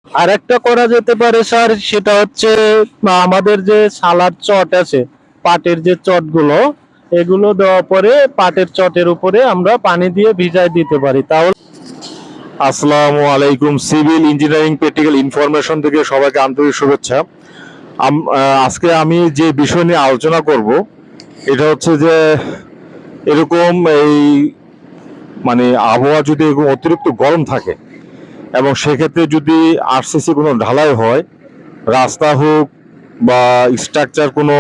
আর একটা করা যেতে পারে স্যার, সেটা হচ্ছে আমাদের যে সালাদ চট আছে, পাটের যে চটগুলো, এগুলো দেওয়ার পরে পাটের চটের উপরে আমরা পানি দিয়ে ভিজাই দিতে পারি, তাহলে। আসসালামু আলাইকুম। সিভিল ইঞ্জিনিয়ারিং প্র্যাকটিক্যাল ইনফরমেশন থেকে সবাইকে আন্তরিক শুভেচ্ছা। আজকে আমি যে বিষয় নিয়ে আলোচনা করব, এটা হচ্ছে যে এরকম এই মানে আবহাওয়া যদি এরকম অতিরিক্ত গরম থাকে এবং সেক্ষেত্রে যদি আরসিসি কোনো ঢালাই হয়, রাস্তা হোক বা স্ট্রাকচার কোনো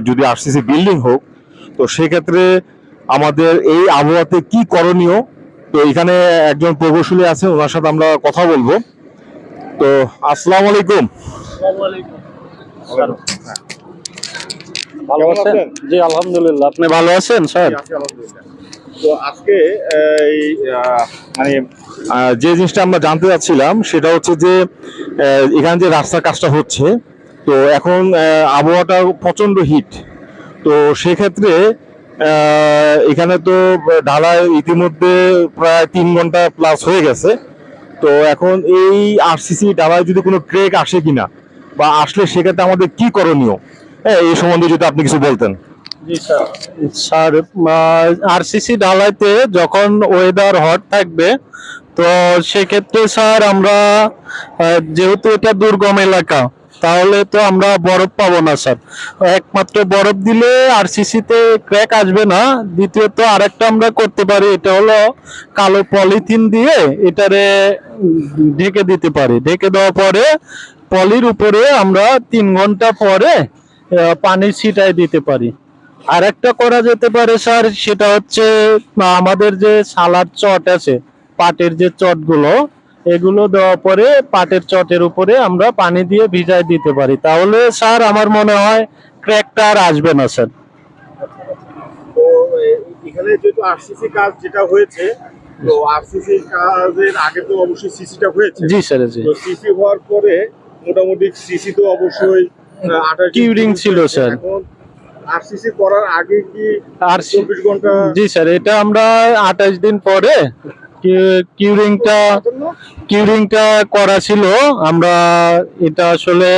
যদি আরসিসি বিল্ডিং হোক, তো সেক্ষেত্রে আমাদের এই আবহাওয়াতে কি করণীয়। তো এখানে একজন প্রকৌশলী আছে, ওনার সাথে আমরা কথা বলবো। তো আসসালামু আলাইকুম। ভালো আছেন? জি আলহামদুলিল্লাহ, আপনি ভালো আছেন স্যার? তো আজকে এই মানে যে জিনিসটা আমরা জানতে চাচ্ছিলাম সেটা হচ্ছে যে এখানে যে রাস্তার কাজটা হচ্ছে, তো এখন আবহাওয়াটা প্রচন্ড হিট। তো সেক্ষেত্রে এখানে তো ঢালাই ইতিমধ্যে প্রায় 3 ঘন্টা প্লাস হয়ে গেছে। তো এখন এই আরসিসি ঢালাই যদি কোনো ক্রেক আসে কিনা, বা আসলে সেক্ষেত্রে আমাদের কি করণীয়, হ্যাঁ, এই সম্বন্ধে যদি আপনি কিছু বলতেন। জি স্যার। স্যার, আরসিসি ঢালাইতে যখন ওয়েদার হট থাকবে, তো সেক্ষেত্রে স্যার আমরা যেহেতু এটা দুর্গম এলাকা, তাহলে তো আমরা বরফ পাবো না স্যার। একমাত্র বরফ দিলে আরসিসি তে ক্র্যাক আসবে না। দ্বিতীয়ত আরেকটা আমরা করতে পারি, এটা হলো কালো পলিথিন দিয়ে এটারে ঢেকে দিতে পারি। ঢেকে দেওয়ার পরে পলির উপরে আমরা 3 ঘন্টা পরে পানি ছিটাই দিতে পারি। আর একটা করা যেতে পারে স্যার, সেটা হচ্ছে আমাদের যে সালাদ চট আছে, পাটের যে চটগুলো, এগুলো দেওয়ার পরে পাটের চটের উপরে আমরা পানি দিয়ে ভিজাই দিতে পারি, তাহলে স্যার আমার মনে হয় ক্র্যাকটা আর আসবে না স্যার। তো এখানে যেহেতু আরসিসি কাজ যেটা হয়েছে, তো আরসিসি কাজের আগে তো অবশ্যই সিসিটা হয়েছে। জি স্যার। জি, তো সিসি হওয়ার পরে মোটামুটি সিসি তো অবশ্যই 28 কিউরিং ছিল স্যার। এখন আরসিসি করার আগে কি আর 24 ঘন্টা? জি স্যার, এটা আমরা 28 দিন পরে কিউরিংটা করা ছিল। আমরা এটা আসলে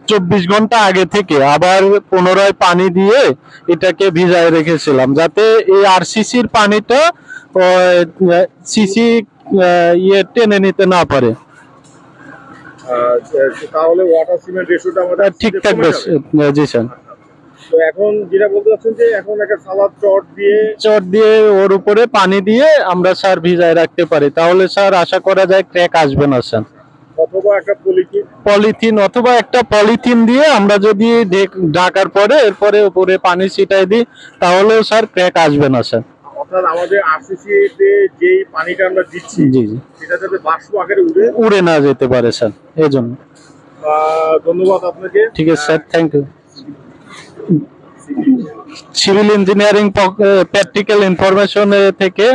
24 ঘন্টা আগে থেকে আবার পুনরায় পানি দিয়ে এটাকে ভিজায় রেখেছিলাম, যাতে এই আরসিসির পানিটা সিসি ইয়ে টেনে নিতে না পারে। তাহলে ওয়াটার সিমেন্ট রেশিওটা আমাদের ঠিকঠাক। জি স্যার। তো এখন যেটা বলতে চাচ্ছেন যে এখন একটা সালাদ চট দিয়ে ওর উপরে পানি দিয়ে আমরা স্যার ভিজায় রাখতে পারি, তাহলে স্যার আশা করা যায় ক্র্যাক আসবে না স্যার। অথবা একটা পলিথিন দিয়ে আমরা যদি ঢাকার পরে এরপরে উপরে পানি ছিটাই দিই, তাহলেও স্যার ক্র্যাক আসবে না স্যার। অর্থাৎ আমাদের আরসিসি তে যেই পানিটা আমরা দিচ্ছি, জি জি, সেটা যাতে বাষ্প আকারে উড়ে না যেতে পারে স্যার, এই জন্য। ধন্যবাদ আপনাকে। ঠিক আছে sir, thank you. Civil engineering practical information থেকে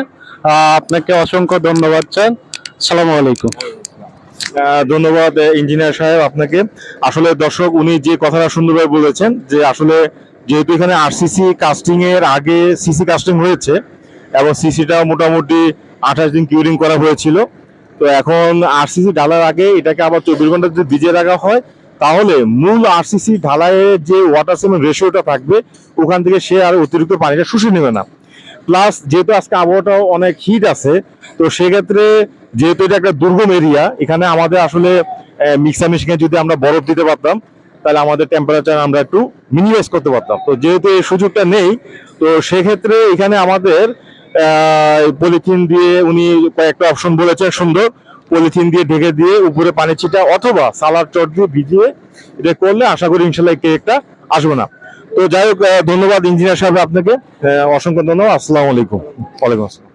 আপনাকে অসংখ্য ধন্যবাদ স্যার। আসসালামু আলাইকুম। ধন্যবাদ ইঞ্জিনিয়ার সাহেব আপনাকে। আসলে দর্শক, উনি যে কথাটা সুন্দরভাবে বলেছেন যে আসলে যেহেতু এখানে আরসিসি কাস্টিং এর আগে সিসি কাস্টিং হয়েছে এবং সিসিটা মোটামুটি 28 দিন কিউরিং করা হয়েছিল, তো এখন আরসিসি ঢালার আগে এটাকে আবার 24 ঘন্টা যদি ভিজিয়ে রাখা হয়, তাহলে মূল আরসিসি ঢালাইয়ের যে ওয়াটার সিমেন্ট রেশিওটা থাকবে, ওখান থেকে সে আর অতিরিক্ত পানিটা শুষে নেবে না। প্লাস যেহেতু আজকে আবহাওয়াটাও অনেক হিট আছে, তো সেক্ষেত্রে যেহেতু এটা একটা দুর্গম এরিয়া, এখানে আমাদের আসলে মিক্সার মেশিনে যদি আমরা বরফ দিতে পারতাম, তাহলে আমাদের টেম্পারেচার আমরা একটু মিনিমাইজ করতে পারতাম। তো যেহেতু এই সুযোগটা নেই, তো সেক্ষেত্রে এখানে আমাদের পলিথিন দিয়ে উনি কয়েকটা অপশন বলেছেন সুন্দর, পলিথিন দিয়ে ঢেকে দিয়ে উপরে পানি ছিটা অথবা সালাদ চট দিয়ে ভিজিয়ে এটা করলে আশা করি ইনশাল্লাহ কেকটা আসবে না। তো যাই হোক, ধন্যবাদ ইঞ্জিনিয়ার সাহেব আপনাকে, অসংখ্য ধন্যবাদ। আসসালামু আলাইকুম। ওয়ালাইকুম আসসালাম।